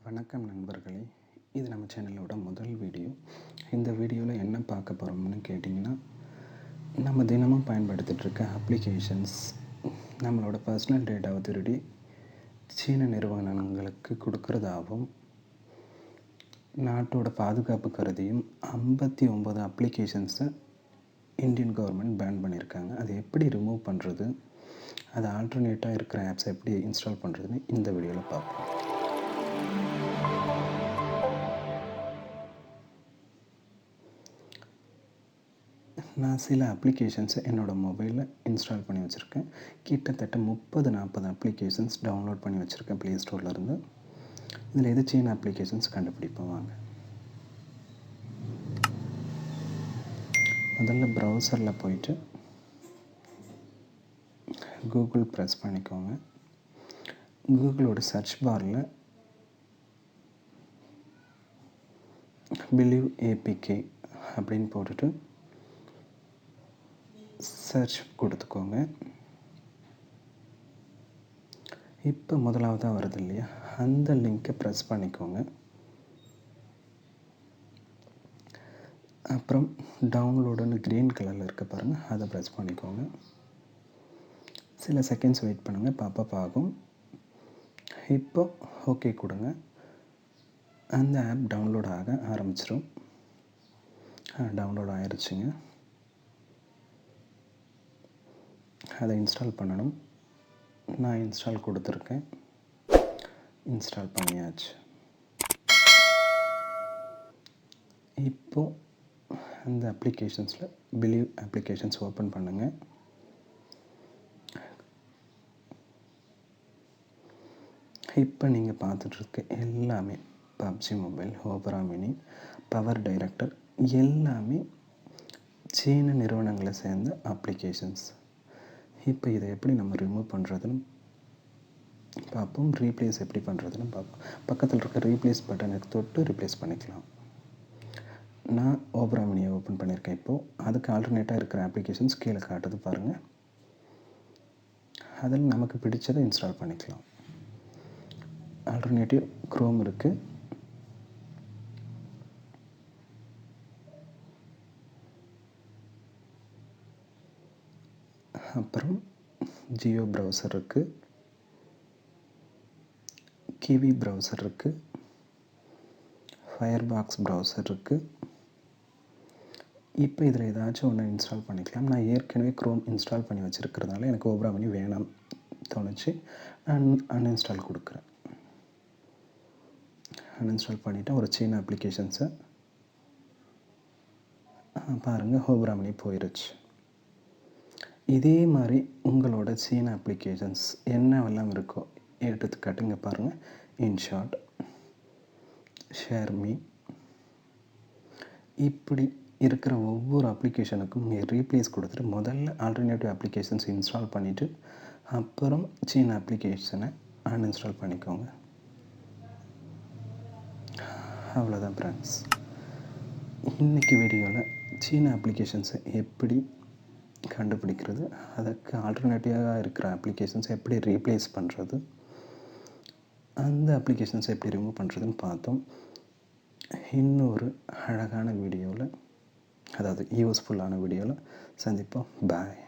வணக்கம் நண்பர்களே, இது நம்ம சேனலோட முதல் வீடியோ. இந்த வீடியோவில் என்ன பார்க்க போகிறோம்னு கேட்டிங்கன்னா, நம்ம தினமும் பயன்படுத்திகிட்ருக்க அப்ளிகேஷன்ஸ் நம்மளோட பர்சனல் டேட்டாவை திருடி சீன நிறுவனங்களுக்கு கொடுக்குறதாகவும், நாட்டோட பாதுகாப்பு கருதியும் 59 அப்ளிகேஷன்ஸை இந்தியன் கவர்மெண்ட் பேன் பண்ணியிருக்காங்க. அதை எப்படி ரிமூவ் பண்ணுறது, அது ஆல்டர்னேட்டாக இருக்கிற ஆப்ஸை எப்படி இன்ஸ்டால் பண்ணுறதுன்னு இந்த வீடியோவில் பார்ப்போம். நான் சில அப்ளிகேஷன்ஸை என்னோடய மொபைலில் இன்ஸ்டால் பண்ணி வச்சுருக்கேன். கிட்டத்தட்ட 30-40 அப்ளிகேஷன்ஸ் டவுன்லோட் பண்ணி வச்சுருக்கேன் ப்ளே ஸ்டோர்லேருந்து. இதில் எது சீன அப்ளிகேஷன்ஸ் கண்டுபிடிப்போம் வாங்க. முதல்ல ப்ரௌசரில் போயிட்டு கூகுள் ப்ரெஸ் பண்ணிக்கோங்க. கூகுளோட சர்ச் பாரில் பிலீவ் ஏபிகே அப்படின்னு போட்டுட்டு சர்ச் கொடுத்துக்கோங்க. இப்போ முதலாவதாக வருது இல்லையா, அந்த லிங்க்கை ப்ரெஸ் பண்ணிக்கோங்க. அப்புறம் டவுன்லோடுன்னு க்ரீன் கலரில் இருக்க பாருங்கள், அதை ப்ரெஸ் பண்ணிக்கோங்க. சில செகண்ட்ஸ் வெயிட் பண்ணுங்கள், பாப்பப் ஆகும். இப்போ ஓகே கொடுங்க. அந்த ஆப் டவுன்லோட் ஆக ஆரம்பிச்சிடும். டவுன்லோட் ஆயிடுச்சுங்க. அதை இன்ஸ்டால் பண்ணணும். நான் இன்ஸ்டால் கொடுத்துருக்கேன். இன்ஸ்டால் பண்ணியாச்சு. இப்போது அந்த அப்ளிகேஷன்ஸில் பிலீவ் அப்ளிகேஷன்ஸ் ஓப்பன் பண்ணுங்கள். இப்போ நீங்கள் பார்த்துட்ருக்க எல்லாமே PUBG mobile, opera mini, power director எல்லாமே சீன நிறுவனங்களை சேர்ந்த அப்ளிகேஷன்ஸ். இப்போ இதை எப்படி நம்ம ரிமூவ் பண்ணுறதுன்னு பார்ப்போம். ரீப்ளேஸ் எப்படி பண்ணுறதுன்னு பார்ப்போம். பக்கத்தில் இருக்க ரீப்ளேஸ் பட்டனுக்கு தொட்டு ரீப்ளேஸ் பண்ணிக்கலாம். நான் ஓபரா மினியை ஓப்பன் பண்ணியிருக்கேன். இப்போது அதுக்கு ஆல்டர்னேட்டாக இருக்கிற அப்ளிகேஷன்ஸ் கீழே காட்டுது பாருங்கள். அதில் நமக்கு பிடிச்சதை இன்ஸ்டால் பண்ணிக்கலாம். ஆல்டர்னேட்டிவ் க்ரோம் இருக்குது. அப்புறம் ஜியோ ப்ரௌசர் இருக்குது, கிவி ப்ரௌசர் இருக்குது, ஃபயர்பாக்ஸ் ப்ரௌசர் இருக்குது. இப்போ இதில் ஏதாச்சும் ஒன்று இன்ஸ்டால் பண்ணிக்கலாம். நான் ஏற்கனவே க்ரோம் இன்ஸ்டால் பண்ணி வச்சுருக்கிறதுனால எனக்கு ஓபரா மினி வேணாம் தோணுச்சு. நான் அன்இன்ஸ்டால் கொடுக்குறேன். அன்இன்ஸ்டால் பண்ணிவிட்டு ஒரு சீன அப்ளிகேஷன்ஸை பாருங்கள், ஓபரா மினி போயிடுச்சு. இதே மாதிரி உங்களோட சீன அப்ளிகேஷன்ஸ் என்னவெல்லாம் இருக்கோ எடுத்துக்காட்டுங்க பாருங்கள். இன்ஷாட், ஷேர்மி, இப்படி இருக்கிற ஒவ்வொரு அப்ளிகேஷனுக்கும் நீங்கள் ரீப்ளேஸ் கொடுத்துட்டு முதல்ல ஆல்டர்னேட்டிவ் அப்ளிகேஷன்ஸ் இன்ஸ்டால் பண்ணிவிட்டு அப்புறம் சீன அப்ளிகேஷனை அன்இன்ஸ்டால் பண்ணிக்கோங்க. அவ்வளோதான் ஃப்ரெண்ட்ஸ். இன்றைக்கி வீடியோவில் சீன அப்ளிகேஷன்ஸை எப்படி கண்டுபிடிக்கிறது, அதுக்கு ஆல்டர்னேட்டிவாக இருக்கிற அப்ளிகேஷன்ஸை எப்படி ரீப்ளேஸ் பண்ணுறது, அந்த அப்ளிகேஷன்ஸை எப்படி ரிமூவ் பண்ணுறதுன்னு பார்த்தோம். இன்னொரு அழகான வீடியோவில், அதாவது யூஸ்ஃபுல்லான வீடியோவில் சந்திப்போம். பாய்.